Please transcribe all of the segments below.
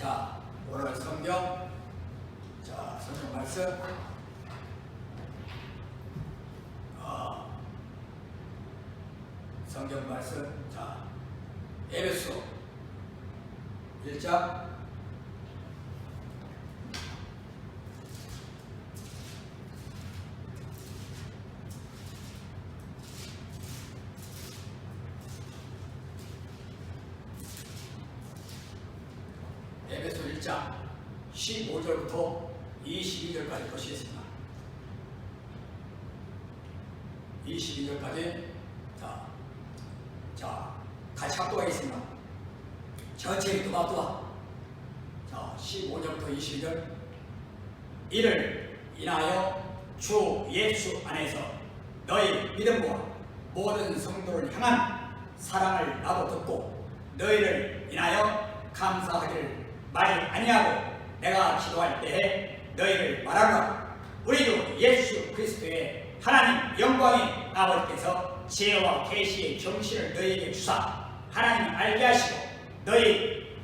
자, 오늘 성경, 성경 말씀, 성경 말씀, 에베소 1장 에베소 1장 15절부터 22절까지 보시겠습니다. 22절까지 같이 합독하겠습니다. 전체 뚜바뚜바. 15절부터 22절. 이를 인하여 주 예수 안에서 너희 믿음과 모든 성도를 향한 사랑을 나도 듣고 너희를 인하여 감사하기를 말이 아니하고 내가 기도할 때에 너희를 말하노라. 우리 주 예수 그리스도의 하나님 영광의 아버지께서 지혜와 계시의 정신을 너희에게 주사 하나님을 알게 하시고 너희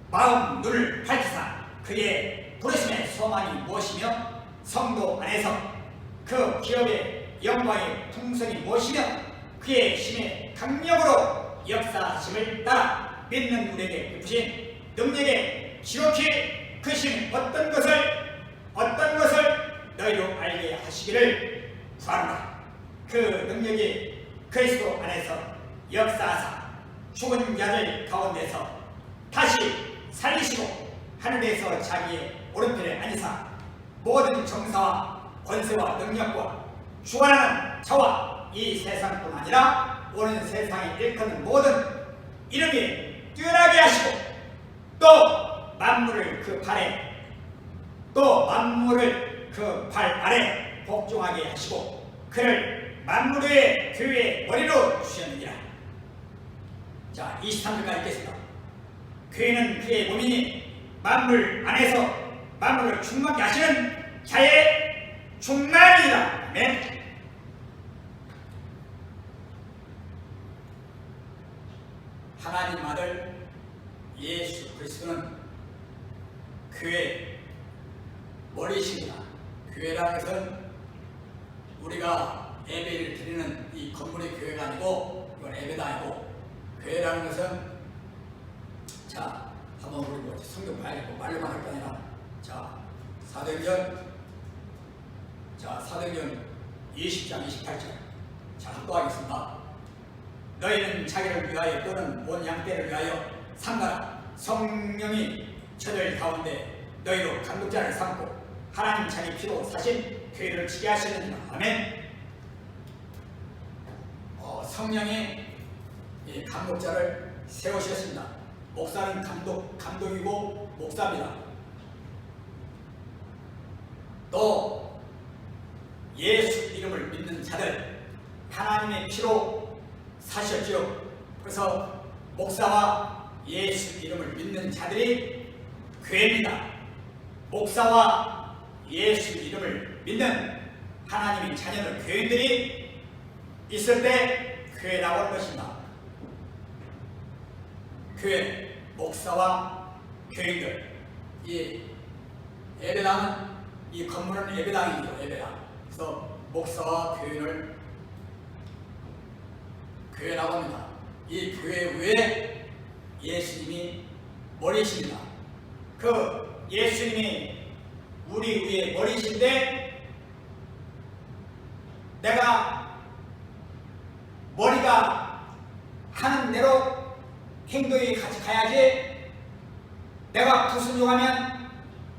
마음 눈을 밝히사 그의 부르심의 소망이 무엇이며 성도 안에서 그 기업의 영광의 풍성이 무엇이며 그의 힘의 강력으로 역사하심을 따라 믿는 우리에게 베푸신 능력에 지극히 크신 어떤 것을 너희로 알게 하시기를 구하노라. 그 능력이 그리스도 안에서 역사하사 죽은 자들 가운데서 다시 살리시고 하늘에서 자기의 오른편에 앉으사 모든 정사와 권세와 능력과 주관하는 자와 이 세상뿐 아니라 오는 세상에 일컫는 모든 이름이 뛰어나게 하시고 또 만물을 그 발 아래 복종하게 하시고 그를 만물 위의 교회의 머리로 주셨느니라. 23절까지 읽겠습니다. 교회는 그의 몸이니 만물 안에서 만물을 충만케 하시는 자의 충만이라. 아멘. 하나님 아들 예수 그리스도는 교회 머리이십니다. 교회라는 것은 우리가 예배를 드리는 이 건물의 교회가 아니고 이건 예배도 아니고 교회라는 것은 한번 우리 성경 봐야겠고 말로만 할 게 아니라 사도행전 20장 28절 합독하겠습니다. 너희는 자기를 위하여 또는 온 양떼를 위하여 삼가라. 성령이 저들 가운데 너희로 감독자를 삼고 하나님 자기 피로 사신 교회를 지게 하시느니라. 아멘. 성령이 이 감독자를 세우셨습니다. 목사는 감독이고 목사입니다. 또 예수 이름을 믿는 자들 하나님의 피로 사셨지요. 그래서 목사와 예수 이름을 믿는 자들이 교회입니다. 목사와 예수 이름을 믿는 하나님의 자녀들 교인들이 있을 때 교회라고 하는 것입니다. 교회, 목사와 교인들. 이 예배당은 이 건물은 예배당이죠. 예배당. 그래서 목사와 교인을 교회라고 합니다. 이 교회 위에 예수님이 머리이십니다. 그 예수님이 우리 위에 머리이신데 내가 머리가 하는 대로 행동이 같이 가야지 내가 불순종하면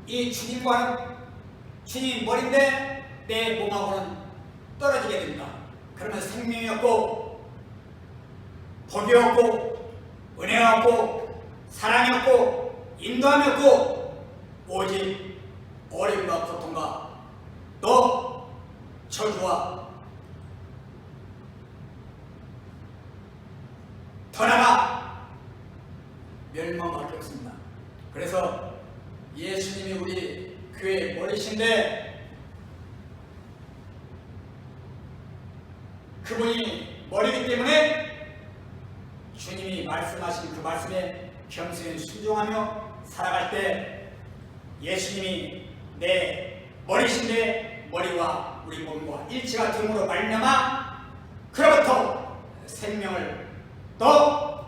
이 주님과는 주님 머리인데 내 몸하고는 떨어지게 됩니다. 그러면 생명이 없고 복이 없고 은혜가 없고 사랑이 없고 인도함이 없고 오직 어려움과 고통과 또 저주와 더 나아가 멸망밖에 없습니다. 그래서 예수님이 우리 교회의 머리신데 그분이 머리이기 때문에 주님이 말씀하신 그 말씀에 겸손히 순종하며 살아갈 때 예수님이 내 머리신데 머리와 우리 몸과 일치가 됨으로 말미암아 그로부터 생명을 또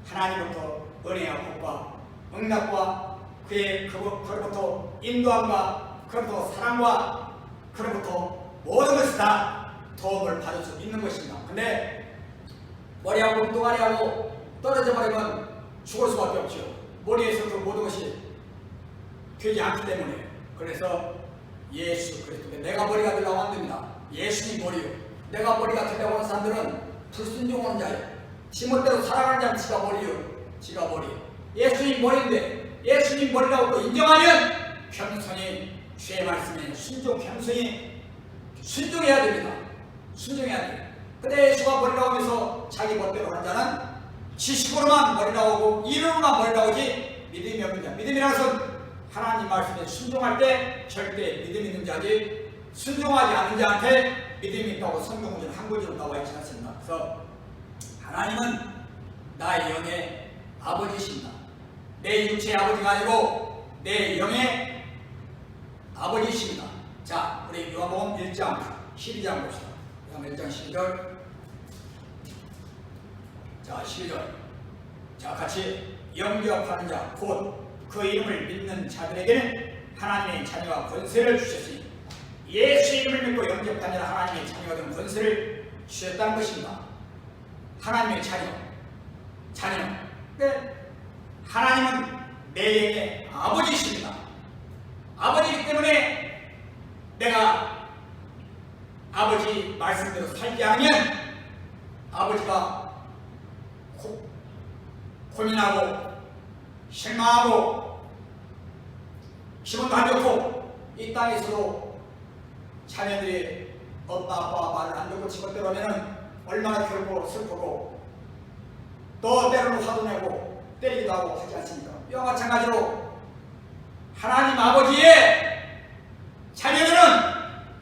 하나님부터 은혜와 복과 응답과 그로부터 인도함과 그로부터 사랑과 그로부터 모든 것을 다 도움을 받을 수 있는 것입니다. 근데 머리하고 몸뚱아리하고 떨어져 버리면 죽을 수밖에 없죠. 머리에서 그 모든 것이 되지 않기 때문에. 그래서 예수 그리스도 내가 머리가 되려고 안 됩니다. 예수님 머리요. 내가 머리가 되려고 하는 사람들은 불순종하는 자예요. 지멋대로 살아가는 자는 지가 머리요. 지가 머리. 예수님 머리인데 예수님 머리라고 또 인정하면 겸손히 주의 말씀에 겸손히 순종해야 됩니다. 순종해야 돼요. 근데 예수가 머리라고 하면서 자기 멋대로 하는 자는 지식으로만 머리 나오고 이론으로만 머리 나오지 믿음이 없는 자. 믿음이라는 것은 하나님 말씀에 순종할 때 절대 믿음 있는 자지 순종하지 않는 자한테 믿음이 있다고 성경은 한 구절로 나와 있지 않습니다. 그래서 하나님은 나의 영의 아버지이십니다. 내 육체의 아버지가 아니고 내 영의 아버지이십니다. 자, 우리 요한복음 1장 12장 봅시다. 요한복음 1장 12절. 자, 12절. 자, 같이 영접하는 자, 곧 그 이름을 믿는 자들에게는 하나님의 자녀와 권세를 주셨으니 예수의 이름을 믿고 영접하는 자는 하나님의 자녀가 된 권세를 주셨다는 것입니다. 하나님의 자녀. 네. 하나님은 내 영의 아버지이십니다. 아버지이기 때문에 내가 아버지 말씀대로 살지 않으면 아버지가 고민하고 실망하고 기분도 안 좋고 이 땅에서도 자녀들이 엄마 아빠 말을 안 듣고 지멋대로 하면 얼마나 괴롭고 슬프고 또 때로는 화도 내고 때리기도 하고 하지 않습니까? 이와 마찬가지로 하나님 아버지의 자녀들은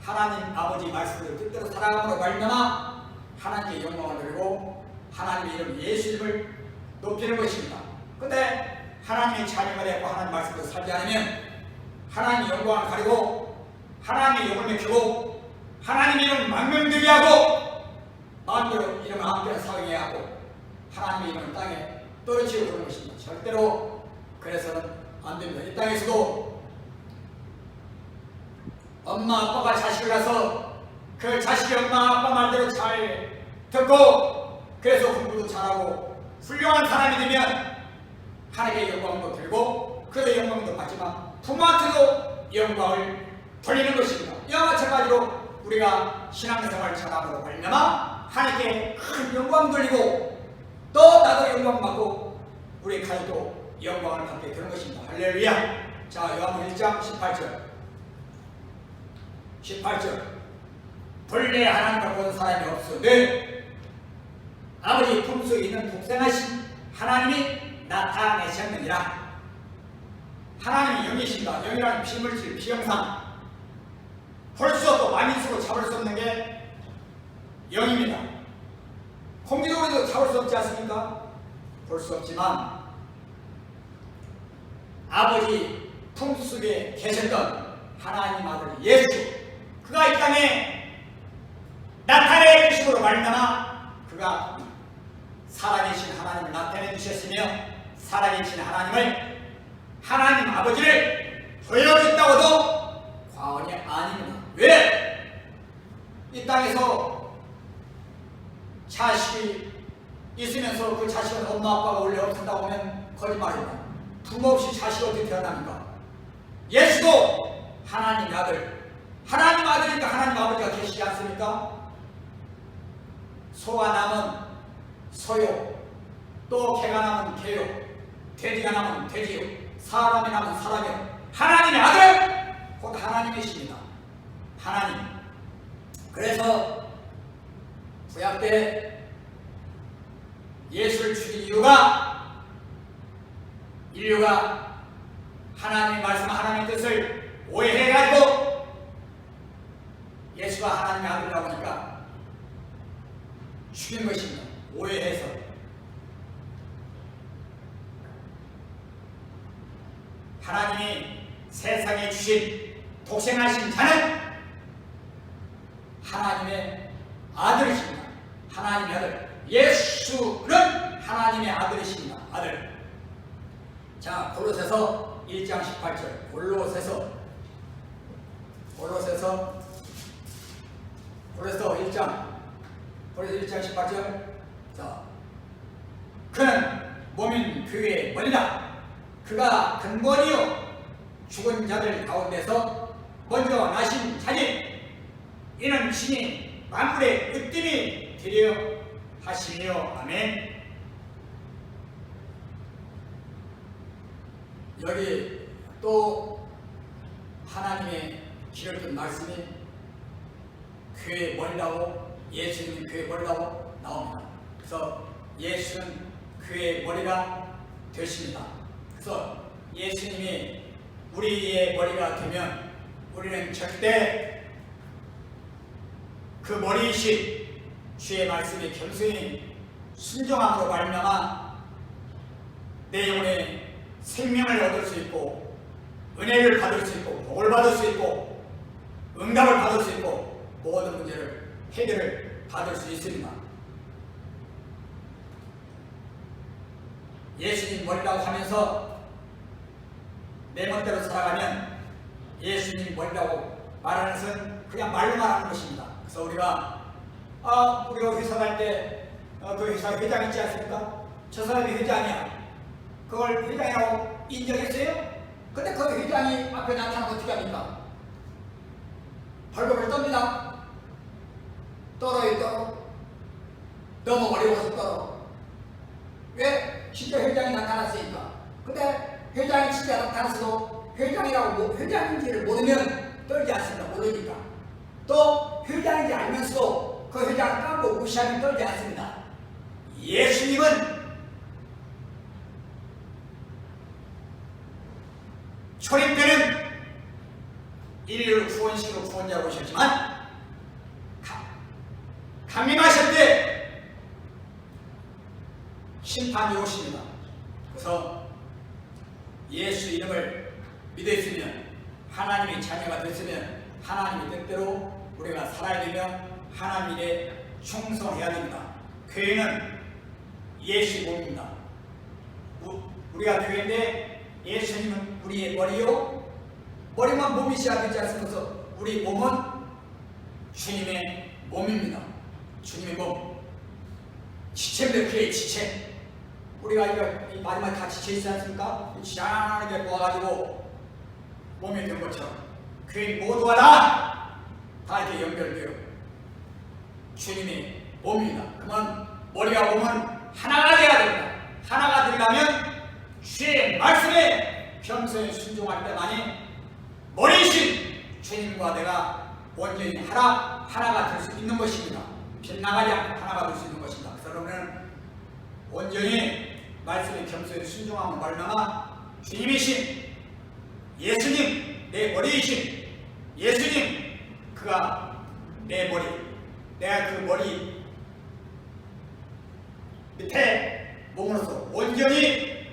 하나님 아버지 말씀을 뜻대로 살아감으로 말미암아 하나님의 영광을 드리고 하나님의 이름 예수 이름을 높이는 것입니다. 근데 하나님의 자녀가 되고 하나님 말씀대로 살지 않으면 하나님의 영광을 가리고 하나님의 영을 맥히고 하나님의 이름을 망명되게 하고 마음대로 이름을 아무데나 사용해야 하고 하나님의 이름을 땅에 떨어지고 그런 것입니다. 절대로 그래서는 안 됩니다. 이 땅에서도 엄마 아빠가 자식을 낳아서 그 자식이 엄마 아빠 말대로 잘 듣고 그래서 공부도 잘하고 훌륭한 사람이 되면 하나님의 영광도 들고 그의 영광도 받지만 부모한테도 영광을 돌리는 것입니다. 이와 마찬가지로 우리가 신앙생활을 잘함으로 말미암아 하나님께 큰 영광 돌리고 또 나도 영광 받고 우리 가족도 영광을 받게 되는 것입니다. 할렐루야. 자, 요한복음 1장 18절. 본래 하나님과 본 사람이 없으되 아버지 품속에 있는 독생하신 하나님이 나타내셨느니라. 하나님이 영이신가? 영이라는 비물질, 비형상, 볼 수 없고 만인수로 잡을 수 없는 게 영입니다. 공기동에도 잡을 수 없지 않습니까? 볼 수 없지만 아버지 품속에 계셨던 하나님 아들 예수, 그가 이 땅에 나타내 주심으로 말미암아 그가 살아계신 하나님을 나타내 주셨으며 살아계신 하나님을 하나님 아버지를 보여줬다고도 과언이 아닙니다. 왜? 이 땅에서 자식이 있으면서 그 자식은 엄마 아빠가 원래 없었다고 하면 거짓말입니다. 부모 없이 자식이 어떻게 태어납니까? 예수도 하나님의 아들, 하나님 아들이니까 하나님 아버지가 계시지 않습니까? 소가 남은 소요, 또 개가 남은 개요, 돼지가 남은 돼지요, 사람이 남은 사람이요. 하나님의 아들, 곧 하나님이십니다. 하나님. 그래서 구약 때 예수를 죽인 이유가 인류가 하나님의 말씀, 하나님의 뜻을 오해해가지고 예수가 하나님의 아들이라고 하니까 죽인 것입니다. 오해해서. 하나님이 세상에 주신 독생하신 자는 하나님의 아들이십니다. 하나님의 아들. 예수는 하나님의 아들이십니다. 아들. 자, 골로새서 1장 18절. 골로새서 1장 18절. 자, 그는 몸인 교회의 머리다. 그가 근본이요 죽은 자들 가운데서 먼저 나신 자니 이는 신이 만물의 으뜸이 되려 하시며. 아멘. 여기 또 하나님의 기록된 말씀이 교회의 머리라고, 예수님은 교회의 머리라고 나옵니다. 그래서 예수는 교회의 머리가 되십니다. 그래서 예수님이 우리의 머리가 되면 우리는 절대 그 머리이신 주의 말씀에 겸손히 순종함으로 말미암아 내 영혼에 생명을 얻을 수 있고 은혜를 받을 수 있고 복을 받을 수 있고 응답을 받을 수 있고 모든 문제를 해결을 받을 수 있습니다. 예수님 머리라고 하면서 내 멋대로 살아가면 예수님 머리라고 말하는 것은 그냥 말로 말하는 것입니다. 그래서 우리가 회사 갈 때 그 회사 회장 있지 않습니까? 저 사람이 회장이야. 그걸 회장이라고 인정했어요? 근데 그 회장이 앞에 나타나면 어떻게 합니까? 벌금을 떱니다. 떨어요. 너무 어려워서 떨어. 왜? 진짜 회장이 나타났으니까. 근데 회장이 진짜 나타났어도 회장이라고 회장인지를 모르면 떨지 않습니다. 모르니까. 또 회장인지 알면서도 그 회장을 깜고 무시하면 떨지 않습니다. 예수님은 초림 때는 인류를 구원시키고 구원자로 오셨지만 강림하실 때 심판이 오십니다. 그래서 예수 이름을 믿었으면, 하나님의 자녀가 됐으면 하나님의 뜻대로 우리가 살아야 되며 하나님 일에 충성해야 됩니다. 교회는 예수의 몸입니다. 우리가 교회인데 예수님은 우리의 머리요, 머리만 몸이셔야 되지 않습니까? 우리 몸은 주님의 몸입니다. 주님의 몸. 지체인데 그의 지체. 우리가 이 마지막에 다 지쳐있지 않습니까? 지난하게 모아가지고 몸이 된 것처럼 교인 모두가 다 이렇게 연결되어 주님의 몸입니다. 그러면 머리와 몸은 하나가 되어야 됩니다. 하나가 되려면 주의 말씀에 겸손히 순종할 때만이 머리이신 주님과 내가 온전히 하나가 될 수 있는 것입니다. 빗나가지 않고 하나가 될 수 있는 것입니다. 그래서 여러분은 온전히 말씀에 겸손히 순종하면 말미암아 주님이신 예수님, 내 머리이신 예수님, 그가 내 머리, 내가 그 머리 밑에 몸으로서 온전히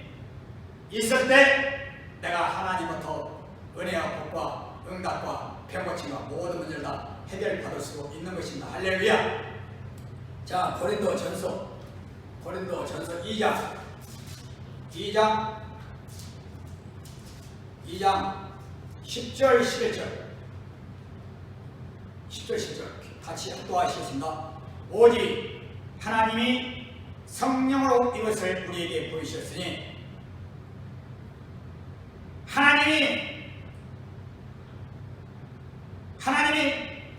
있을 때 내가 하나님부터 은혜와 복과 응답과 병고침과 모든 문제를 다 해결받을 수 있는 것입니다. 할렐루야. 자, 고린도전서 2장 10절 11절 같이 합독하시겠습니다. 오직 하나님이 성령으로 이것을 우리에게 보이셨으니, 하나님이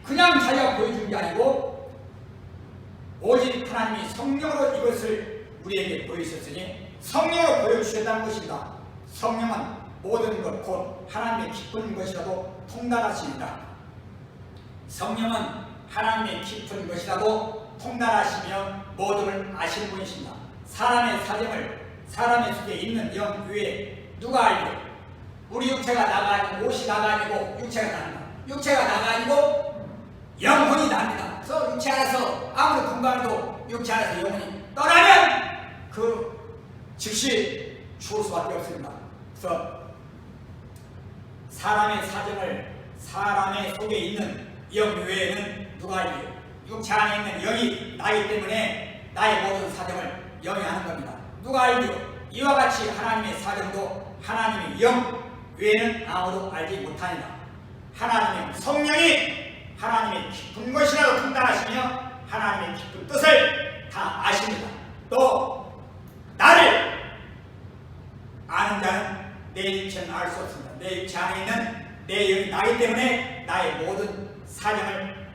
그냥 자기가 보여준 게 아니고 오직 하나님이 성령으로 이것을 우리에게 보이셨으니 성령으로 보여주셨다는 것입니다. 성령은 모든 것 곧 하나님의 깊은 것이라도 통달하십니다. 성령은 하나님의 깊은 것이라도 통달하시며 모든 걸 아시는 분이십니다. 사람의 사정을 사람의 속에 있는 영 위에 누가 알고, 우리 육체가 나가 아니고 옷이 나가 아니고 육체가 납니다. 육체가 나가 아니고 영혼이 납니다. 그래서 육체 안에서 아무리 건강해도 육체 안에서 영혼이 떠나면 그 즉시 죽을 수밖에 없습니다. 그래서 사람의 사정을 사람의 속에 있는 영 외에는 누가 알리요? 육체 안에 있는 영이 나이기 때문에 나의 모든 사정을 영이 하는 겁니다. 누가 알리요? 이와 같이 하나님의 사정도 하나님의 영 외에는 아무도 알지 못하니라. 하나님의 성령이 하나님의 깊은 것이라고 판단하시며 하나님의 깊은 뜻을 다 아십니다. 또 나를 아는 자는 내 육체는 알 수 없습니다. 내 육체 안에 있는 내 영이 나기 때문에 나의 모든 사정을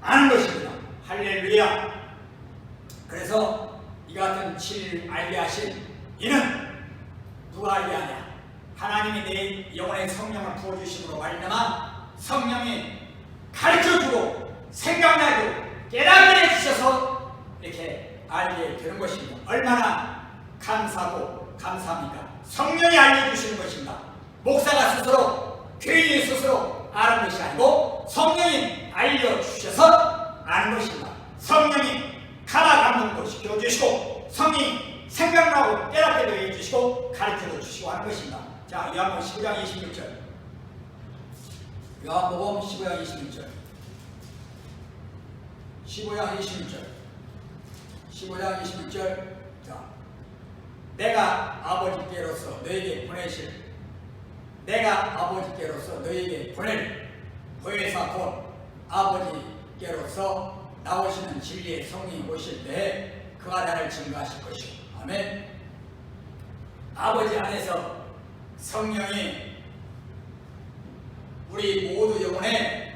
아는 것입니다. 할렐루야. 그래서 이 같은 진리를 알게 하신 이는 누가 알게 하냐? 하나님이 내 영혼에 성령을 부어주심으로 말미암아 성령이 가르쳐주고 생각나고 깨닫게 해주셔서 이렇게 알게 되는 것입니다. 얼마나 감사하고 감사합니까? 성령이 알려주시는 것입니다. 목사가 스스로 교인이 스스로 아는 것이 아니고 성령이 알려주셔서 아는 것입니다. 성령이 가라 감동도 시켜주시고 성령이 생각나고 깨닫게도 해주시고 가르쳐도 주시고 하는 것입니다. 자, 요한복음 15장 26절. 요한복음 15장 26절. 15장 26절. 15장 26절. 자, 내가 아버지께로서 너에게 보내실 내가 아버지께로서 너에게 보낼 보혜사 곧 아버지께로서 나오시는 진리의 성령이 오실 때에 그가 나를 증거하실 것이요. 아멘. 아버지 안에서 성령이 우리 모두 영혼에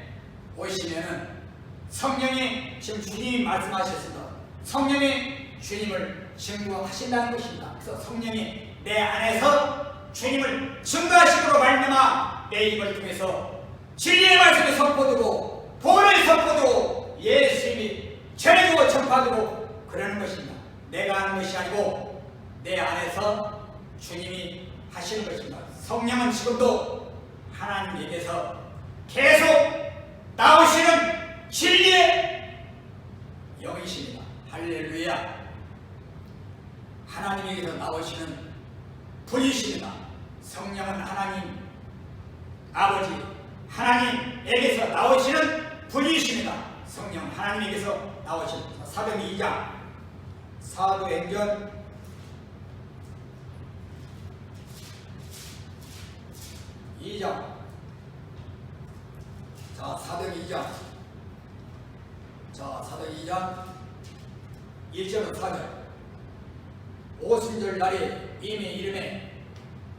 오시면은 성령이 지금 주님이 말씀하셨습니다. 성령이 주님을 증거하신다는 것입니다. 그래서 성령이 내 안에서 주님을 증거하심으로 말미암아 내 입을 통해서 진리의 말씀이 선포되고 복음이 선포되고 예수님이 전해주고 전파되고 그러는 것입니다. 내가 하는 것이 아니고 내 안에서 주님이 하시는 것입니다. 성령은 지금도 하나님에게서 계속 나오시는 진리의 영이십니다. 할렐루야. 하나님에게서 나오시는 분이십니다. 성령은 하나님 아버지 하나님에게서 나오시는 분이십니다. 성령 하나님에게서 나오시는 사도행전 2장 사도행전 2장 자 사도행전 2장 자 사도행전 2장 1절부터 4절 오순절 날이 이미 이름에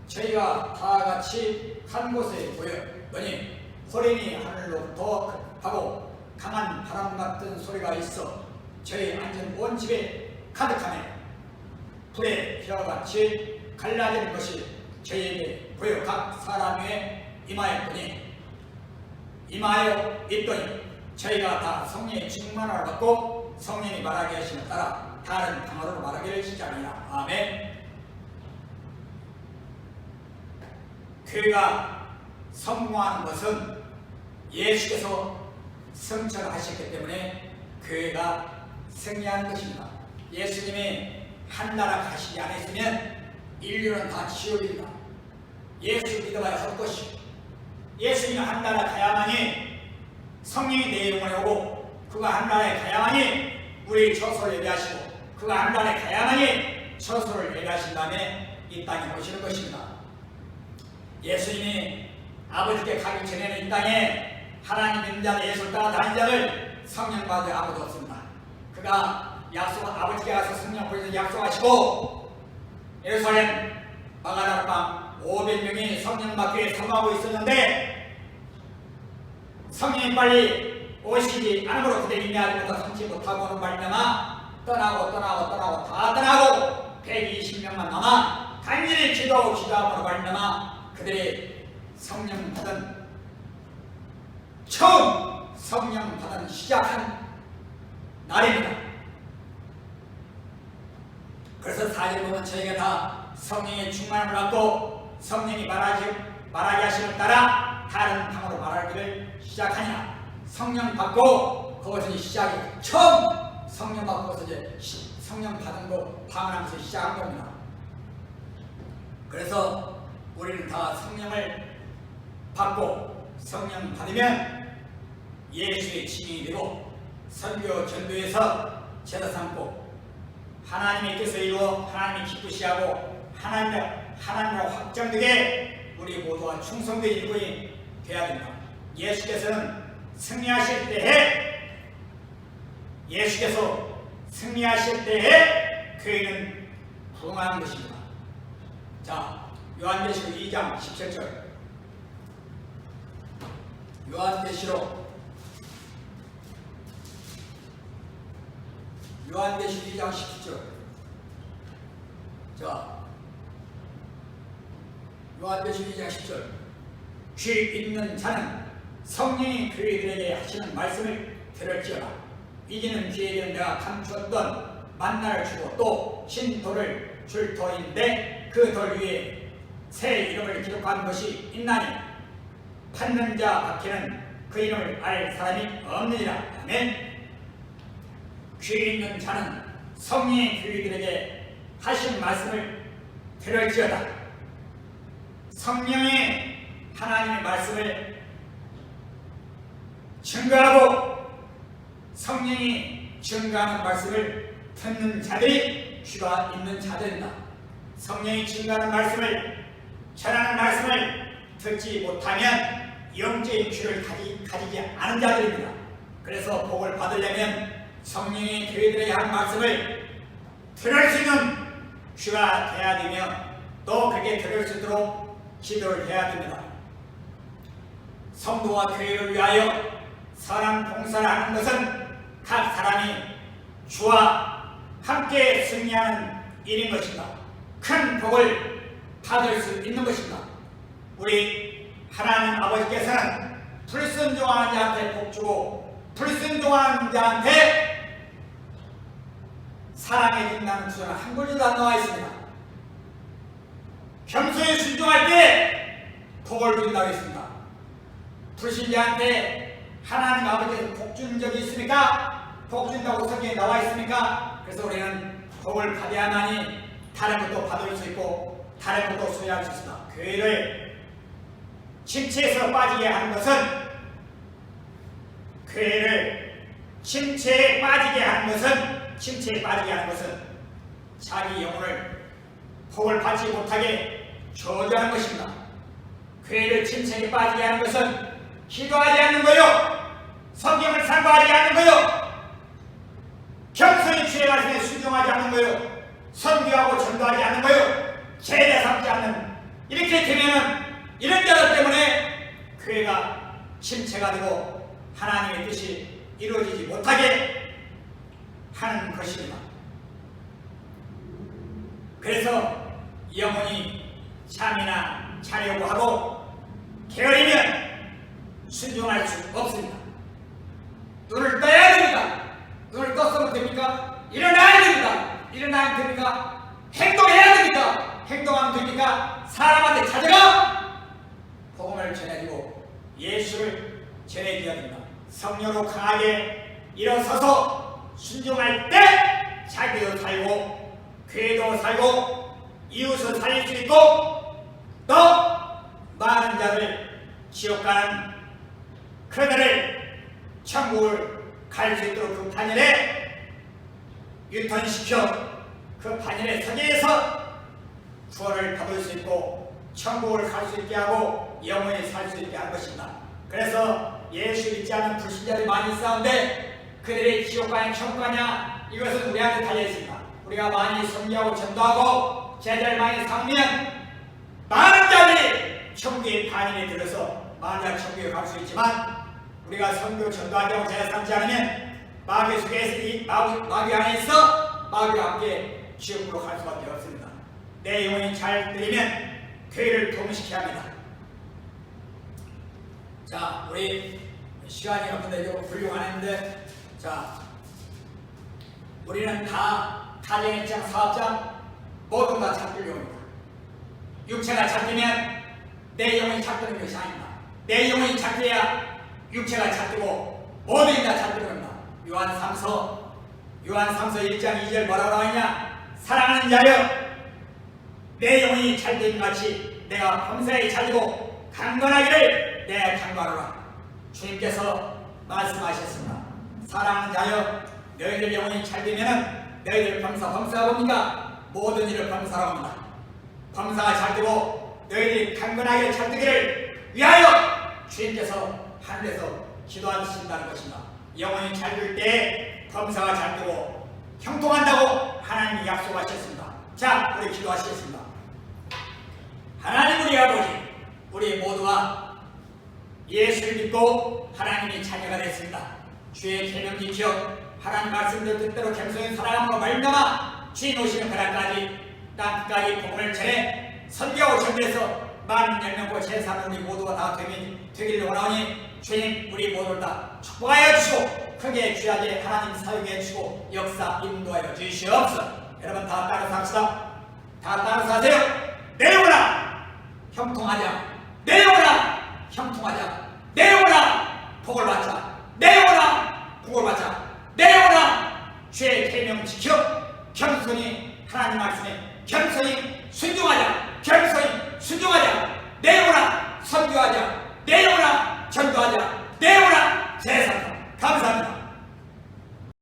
저희가 다 같이 한 곳에 모였더니 호련히 하늘로부터 급하고 강한 바람 같은 소리가 있어 저희 앉은 온 집에 가득하네. 불의 벼같이 갈라진 것이 저희에게 보여 각 사람 위에 임하였더니 저희가 다 성령의 충만함을 받고 성령이 말하게 하심에 따라 다른 방언으로 말하기를 시작하니라. 아멘. 교회가 성공하는 것은 예수께서 성천하셨기 때문에 교회가 승리하는 것입니다. 예수님이 한 나라 가시지 않았으면 인류는 다 지옥입니다. 예수 믿어봐야 할 것이고 예수님이 한 나라 가야만이 성령이 내 영혼에 오고 그가 한 나라에 가야만이 우리 처소를 예배하시고 그가 한 나라에 가야만이 처소를 예배하신 다음에 이 땅에 오시는 것입니다. 예수님이 아버지께 가기 전에는 이 땅에 하나님 믿는 자들 예수를 따라다니는 자들 성령 받을 아무도 없습니다. 그가 아버지께 가서 성령 보내서 약속하시고 예루살렘 마가다락방 500명이 성령 받기 위해 사모하고 있었는데 성령이 빨리 오시지 않으므로 그들이 인내하지 못하고 참지 못하고는 말미암아 떠나고 다 떠나고 120명만 남아 간절히 기도함으로 말미암아 그들이 성령 받은 처음 성령 받은 시작한 날입니다. 그래서 4절 보면 저희가 다 성령의 충만함을 받고 성령이 말하게 하심을 따라 다른 탕으로 말하기를 시작하니라. 성령 받고 그것은 시작이 처음 성령 받고 이제 성령 받은 거 방언하면서 시작한 겁니다. 그래서 우리는 다 성령을 받고 성령 받으면 예수의 증인이 되고 선교 전도에서 제사 삼고 하나님의 뜻을 이루어 하나님이 기쁘시하고 하나님으로 확정되게 우리 모두가 충성된 일꾼이 되어야 된다. 예수께서 승리하실 때에 교회는 부흥하는 것입니다. 자, 요한계시록 2장 17절. 요한계시록 2장 17절. 자, 요한계시록 2장 10절. 귀 있는 자는 성령이 교회들에게 하시는 말씀을 들을지어다. 이기는 귀에게는 내가 감추었던 만나를 주고 또 신돌을 줄 터인데 그 돌 위에 새 이름을 기록한 것이 있나니 받는 자 밖에는 그 이름을 알 사람이 없느니라. 아멘. 귀 있는 자는 성령의 교회들에게 하신 말씀을 들을지어다. 성령의 하나님의 말씀을 증거하고 성령이 증거하는 말씀을 듣는 자들이 귀가 있는 자들이다. 성령이 증거하는 말씀을 전하는 말씀을 듣지 못하면 영적인 귀를 가지지 않은 자들입니다. 그래서 복을 받으려면 성령이 교회들에게 하는 말씀을 들을 수 있는 귀가 되어야 되며 또 그렇게 들을 수 있도록 기도를 해야 됩니다. 성도와 교회를 위하여 선한 봉사를 하는 것은 각 사람이 주와 함께 승리하는 일인 것입니다. 큰 복을 받을 수 있는 것입니다. 우리 하나님 아버지께서는 불순종하는 자한테 복 주고 불순종하는 자한테 사랑해 준다는 구절은 한 구절도 안 나와 있습니다. 겸손히 순종할 때 복을 준다고 했습니다. 불신자한테 하나님 아버지께서 복 준 적이 있습니까? 복 준다고 성경에 나와 있습니까? 그래서 우리는 복을 받아야만이 다른 것도 받을 수 있고 다른 것도 소유할 수 있습니다. 교회를 침체에서 빠지게 하는 것은 침체에 빠지게 하는 것은 자기 영혼을 복을 받지 못하게 저주하는 것입니다. 교회를 침체에 빠지게 하는 것은 기도하지 않는 거요, 성경을 상고하지 않는 거요, 겸손히 주의 말씀에 순종하지 않는 거요, 선교하고 전도하지 않는 거요, 제자 삼지 않는, 이렇게 되면은 이런 자들 때문에 교회가 침체가 되고 하나님의 뜻이 이루어지지 못하게 하는 것입니다. 그래서 영혼이 잠이나 자려고 하고 게으르면 순종할 수 없습니다. 눈을 떠야 됩니다. 눈을 떴으면 됩니까? 일어나야 됩니다. 일어나야 됩니까? 행동해야 됩니다. 행동하면 됩니까? 사람한테 찾아가 복음을 전해주고 예수를 전해줘야 됩니다. 성령으로 강하게 일어서서 순종할 때 자기도 살고 교회도 살고 이웃을 살릴 수 있고 또 많은 자를 지옥 가는 그들을 천국을 갈 수 있도록 그 반열에 유턴시켜 그 반열의 서기에서 구원을 받을 수 있고 천국을 갈 수 있게 하고 영원히 살 수 있게 하는 것입니다. 그래서 예수 믿지 않는 불신자들이 많이 있었는데 그들이 지옥 가냐 천국 가냐 이것은 우리한테 달려 있습니다. 우리가 많이 선교하고 전도하고 제자를 많이 삼으면 많은 자들이 천국의 반열에 들어서 많은 자들이 천국에 갈 수 있지만 우리가 선교 전도하지 않고 제자 삼지 않으면 마귀 속에 마귀 안에 있어 마귀와 함께 지옥으로 갈 수밖에 없습니다. 내 영혼이 잘 들리면 교회를 도움시켜야 합니다. 자, 우리 시간이 없는데 이거 훌륭 안 했는데, 자, 우리는 다 가정입장, 사업장 모두 다 잡히려옵니다. 육체가 잡히면 내 영혼이 잡히는 것이 아닙니다. 내 영혼이 잡혀야 육체가 잡히고 모든 다 잡히는 겁니다. 요한 3서 1장 2절 뭐라고 나와있냐? 사랑하는 자여 내 영혼이 잘됨 같이 내가 범사에 잘되고 강건하기를 내 강구하노라. 주님께서 말씀하셨습니다. 사랑하는 자여, 너희들 영혼이 잘되면은 너희들 범사가 뭡니까? 모든 일을 범사라고 합니다. 범사가 잘되고 너희들이 강건하게 잘되기를 위하여 주님께서 하늘에서 기도하신다는 것입니다. 영혼이 잘될 때 범사가 잘되고 형통한다고 하나님이 약속하셨습니다. 자, 우리 기도하시겠습니다. 하나님 우리 아버지, 우리 모두가 예수를 믿고 하나님의 자녀가 됐습니다. 주의 계명 지켜 하나님 말씀대로 뜻대로 겸손히 살아감으로 말미암아 주인 오시는 그날까지 땅끝까지 복음을 전해 선교하고 전도해서 만 열명과 제사는 우리 모두가 다 되기를 원하오니 주님 우리 모두를 다 축복하여 주시고 크게 귀하게 하나님 사용해 주시고 역사 인도하여 주시옵소서. 여러분 다 따라서 합시다. 다 따라서 하세요. 내 영혼아 형통하자. 내 영혼아 형통하자. 내 영혼아 복을 받자. 내 영혼아 복을 받자. 내 영혼아 주의 계명 지켜 겸손히 하나님 말씀에 겸손히 순종하자. 겸손히 순종하자. 내 영혼아 선교하자.